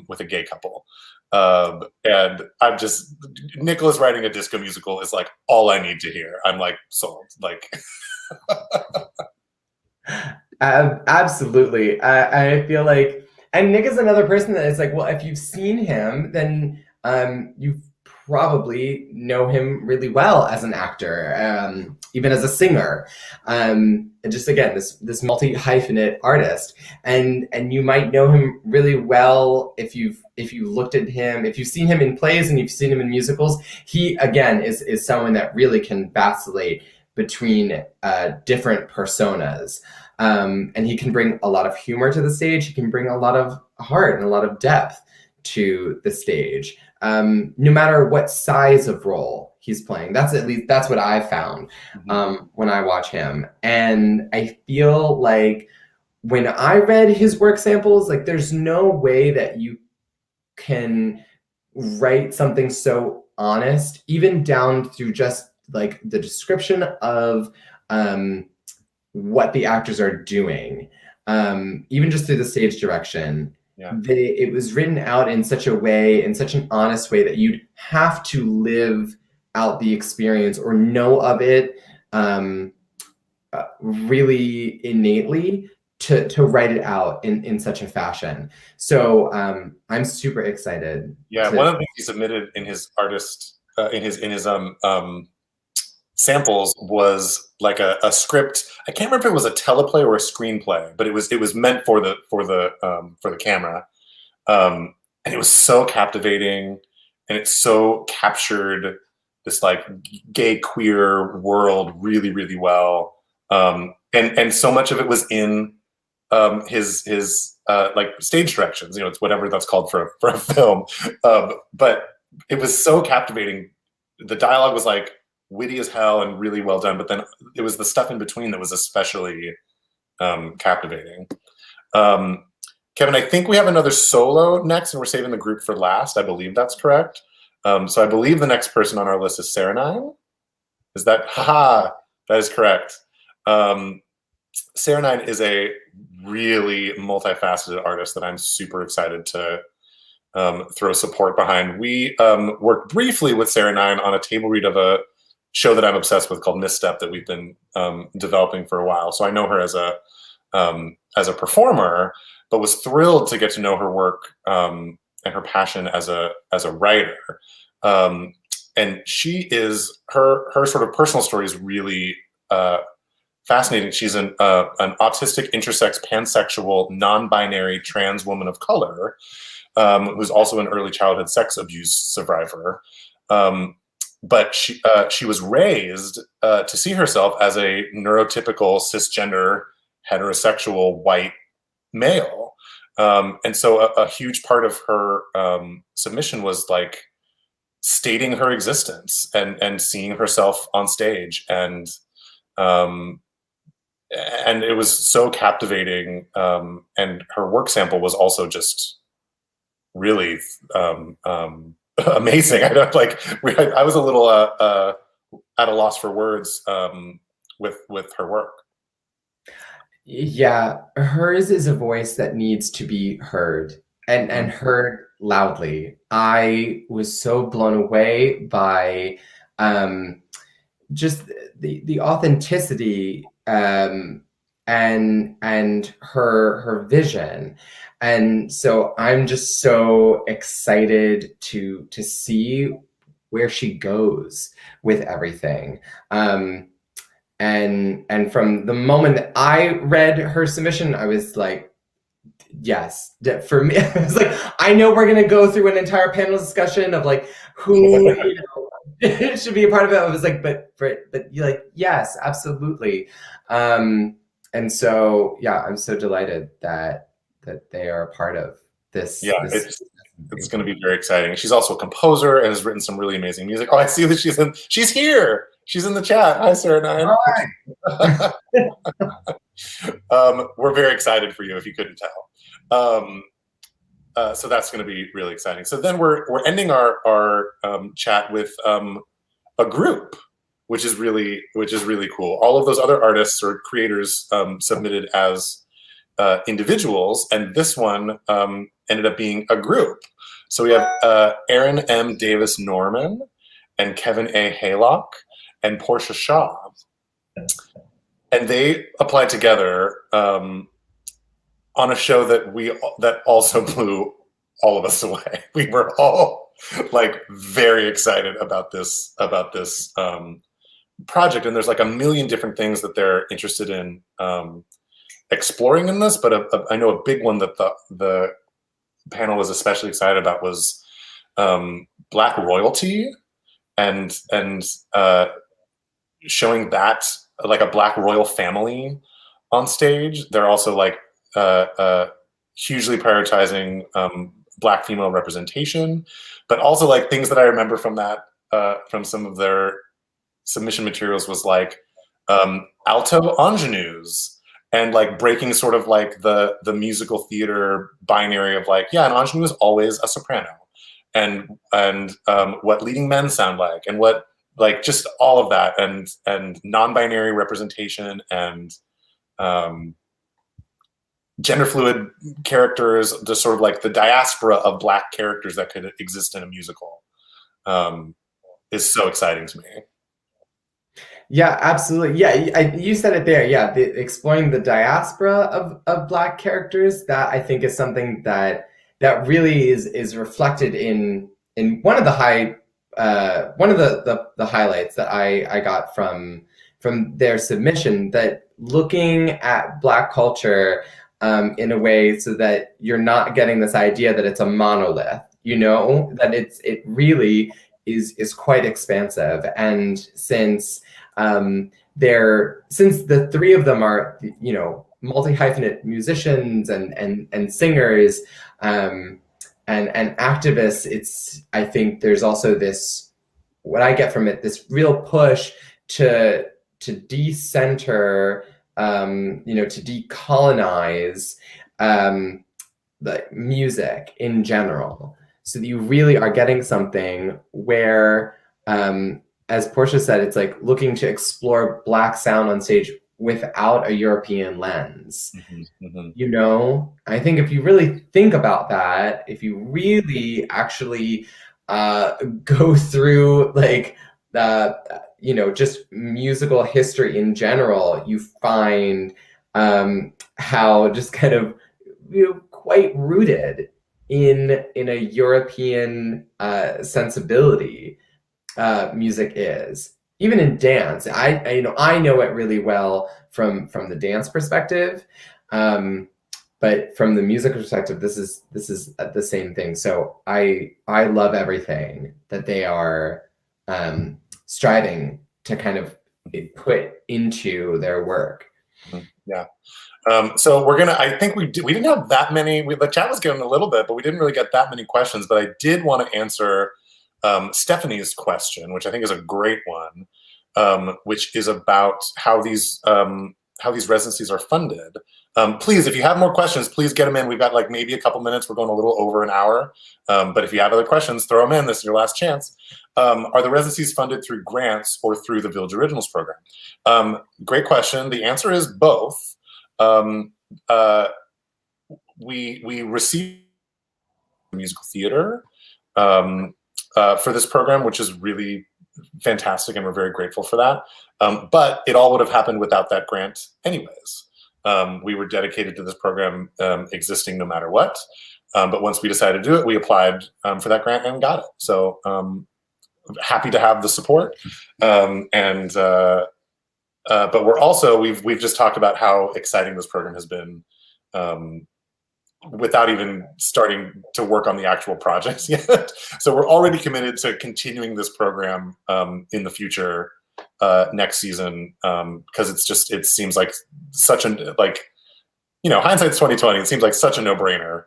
with a gay couple. And I'm just, Nicholas writing a disco musical is like all I need to hear. I'm like sold. Like absolutely. I feel like, and Nick is another person that is like, well, if you've seen him, then you probably know him really well as an actor, even as a singer. And just again, this multi-hyphenate artist, and you might know him really well if you looked at him, if you've seen him in plays and you've seen him in musicals. He again is someone that really can vacillate between different personas, and he can bring a lot of humor to the stage. He can bring a lot of heart and a lot of depth to the stage, no matter what size of role he's playing. That's what I found when I watch him. And I feel like when I read his work samples, like there's no way that you can write something so honest, even down through just like the description of what the actors are doing, even just through the stage direction. Yeah. It was written out in such a way, in such an honest way, that you'd have to live out the experience or know of it really innately to write it out in such a fashion. So I'm super excited. Yeah, one of the things he submitted in his samples was like a script. I can't remember if it was a teleplay or a screenplay, but it was meant for the camera, and it was so captivating, and it so captured this like gay queer world really, really well, and so much of it was in his like stage directions. It's whatever that's called for a film, but it was so captivating. The dialogue was like witty as hell and really well done, but then it was the stuff in between that was especially captivating. Kevin, I think we have another solo next, and we're saving the group for last. I believe that's correct. So I believe the next person on our list is Saranine. Is that? Haha, that is correct. Saranine is a really multifaceted artist that I'm super excited to throw support behind. We worked briefly with Saranine on a table read of a show that I'm obsessed with called Misstep that we've been developing for a while. So I know her as a performer, but was thrilled to get to know her work and her passion as a writer. And she is her sort of personal story is really fascinating. She's an autistic, intersex, pansexual, non-binary trans woman of color who's also an early childhood sex abuse survivor. But she was raised to see herself as a neurotypical cisgender heterosexual white male. And so a huge part of her submission was like stating her existence and seeing herself on stage, and it was so captivating. And her work sample was also just really amazing. I was a little at a loss for words with her work. Yeah, hers is a voice that needs to be heard and heard loudly. I was so blown away by just the authenticity and her vision. And so I'm just so excited to see where she goes with everything. And from the moment that I read her submission, I was like, yes. For me, I was like, I know we're gonna go through an entire panel discussion of like who should be a part of it. I was like, but you're like, yes, absolutely. And so yeah, I'm so delighted that they are a part of this. Yeah, it's going to be very exciting. She's also a composer and has written some really amazing music. Oh, I see that she's here. She's in the chat. Hi, Sarah Nine. Hi. We're very excited for you, if you couldn't tell. So that's going to be really exciting. So then we're ending our chat with a group, which is really cool. All of those other artists or creators submitted as individuals, and this one ended up being a group. So we have Aaron M. Davis Norman and Kevin A. Haylock and Portia Shaw, and they applied together on a show that also blew all of us away. We were all like very excited about this project, and there's like a million different things that they're interested in exploring in this, but I know a big one that the panel was especially excited about was Black royalty and showing that like a Black royal family on stage. They're also like hugely prioritizing Black female representation, but also like things that I remember from that from some of their submission materials was like alto ingenues. And like breaking sort of like the musical theater binary of like, yeah, an ingenue is always a soprano, and what leading men sound like, and what like just all of that, and non-binary representation, and gender fluid characters, just sort of like the diaspora of Black characters that could exist in a musical is so exciting to me. Yeah, absolutely. Yeah, you said it there. Yeah, exploring the diaspora of Black characters, that I think is something that really is reflected in one of the highlights that I got from their submission, that looking at Black culture in a way so that you're not getting this idea that it's a monolith, that it really is quite expansive. And since the three of them are, multi-hyphenate musicians and singers and activists, I think there's also this, what I get from it, this real push to decenter, to decolonize the music in general, so that you really are getting something where, as Portia said, it's like looking to explore Black sound on stage without a European lens. I think if you really think about that, if you really actually go through like just musical history in general, you find how just kind of quite rooted in a European sensibility music is. Even in dance, I know it really well from the dance perspective, but from the music perspective, this is the same thing. So I love everything that they are striving to kind of put into their work. Yeah. So I think we didn't have that many, the chat was getting a little bit, but we didn't really get that many questions, but I did want to answer Stephanie's question, which I think is a great one, which is about how these residencies are funded. Please, if you have more questions, please get them in. We've got like maybe a couple minutes. We're going a little over an hour. But if you have other questions, throw them in. This is your last chance. Are the residencies funded through grants or through the Village Originals program? Great question. The answer is both. We receive musical theater for this program, which is really fantastic, and we're very grateful for that. But it all would have happened without that grant anyways. We were dedicated to this program existing no matter what. But once we decided to do it, we applied for that grant and got it. So happy to have the support. But we're also, we've just talked about how exciting this program has been without even starting to work on the actual projects yet. So we're already committed to continuing this program in the future next season, because it seems like such an, hindsight's 2020. It seems like such a no-brainer.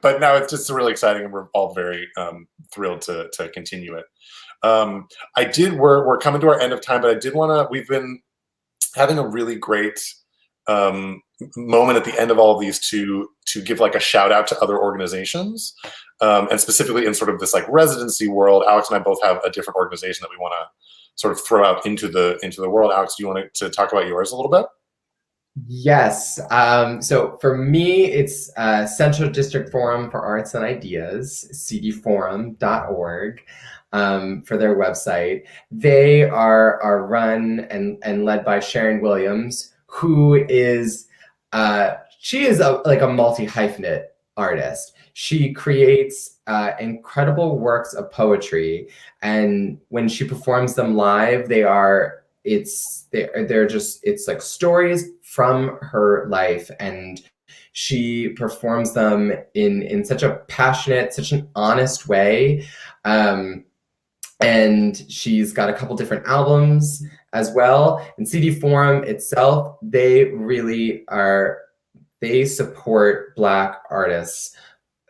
But now it's just really exciting, and we're all very thrilled to continue it. We're coming to our end of time, but we've been having a really great moment at the end of all of these to give like a shout out to other organizations, and specifically in sort of this like residency world. Alex and I both have a different organization that we want to sort of throw out into the world. Alex, do you want to talk about yours a little bit? Yes. So for me, it's Central District Forum for Arts and Ideas, cdforum.org. For their website. They are run and led by Sharon Williams, who is she is like a multi-hyphenate artist. She creates incredible works of poetry, and when she performs them live, it's like stories from her life, and she performs them in such a passionate, such an honest way. And she's got a couple different albums as well. And CD Forum itself, they support Black artists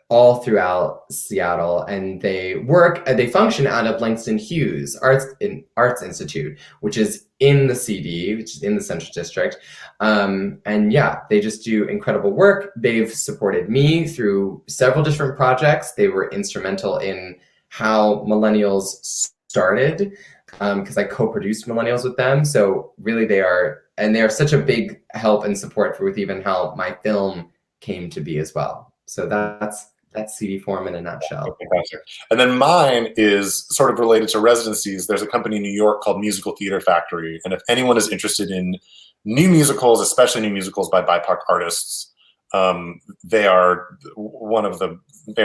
all throughout Seattle, and they function out of Langston Hughes Arts Institute, which is in the CD, which is in the Central District. And yeah, they just do incredible work. They've supported me through several different projects. They were instrumental in how Millennials started, because I co-produced Millennials with them. So really they are such a big help and support with even how my film came to be as well. So that's CD Forum in a nutshell. Fantastic. And then mine is sort of related to residencies. There's a company in New York called Musical Theater Factory. And if anyone is interested in new musicals, especially new musicals by BIPOC artists, they're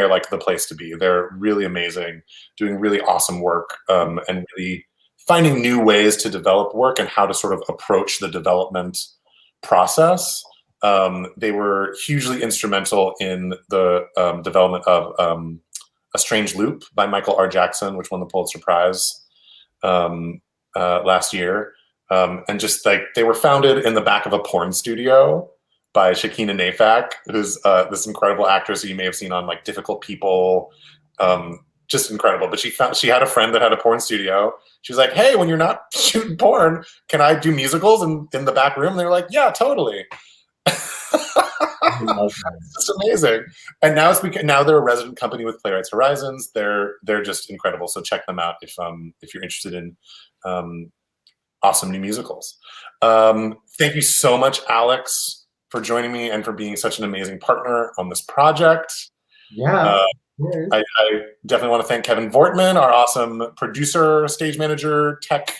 like the place to be. They're really amazing, doing really awesome work, and really finding new ways to develop work and how to sort of approach the development process. They were hugely instrumental in the development of A Strange Loop by Michael R. Jackson, which won the Pulitzer Prize last year. And just like they were founded in the back of a porn studio by Shakina Nafak, who's this incredible actress who you may have seen on like Difficult People, just incredible. But she had a friend that had a porn studio. She was like, "Hey, when you're not shooting porn, can I do musicals in the back room?" And they were like, "Yeah, totally." It's amazing. And now they're a resident company with Playwrights Horizons. They're just incredible. So check them out if you're interested in awesome new musicals. Thank you so much, Alex, for joining me and for being such an amazing partner on this project. Yeah. I definitely want to thank Kevin Vortman, our awesome producer, stage manager, tech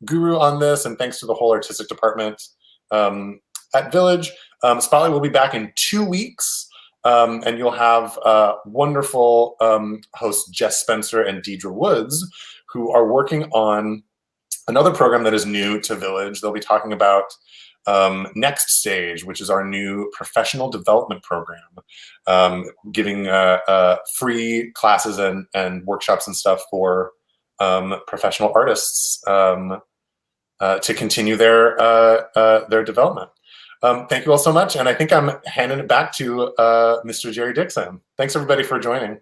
guru on this, and thanks to the whole artistic department at Village. Spotlight will be back in 2 weeks, and you'll have wonderful hosts Jess Spencer and Deidre Woods, who are working on another program that is new to Village. They'll be talking about Next Stage, which is our new professional development program, giving free classes and workshops and stuff for professional artists to continue their development. Thank you all so much. And I think I'm handing it back to Mr. Jerry Dixon. Thanks everybody for joining.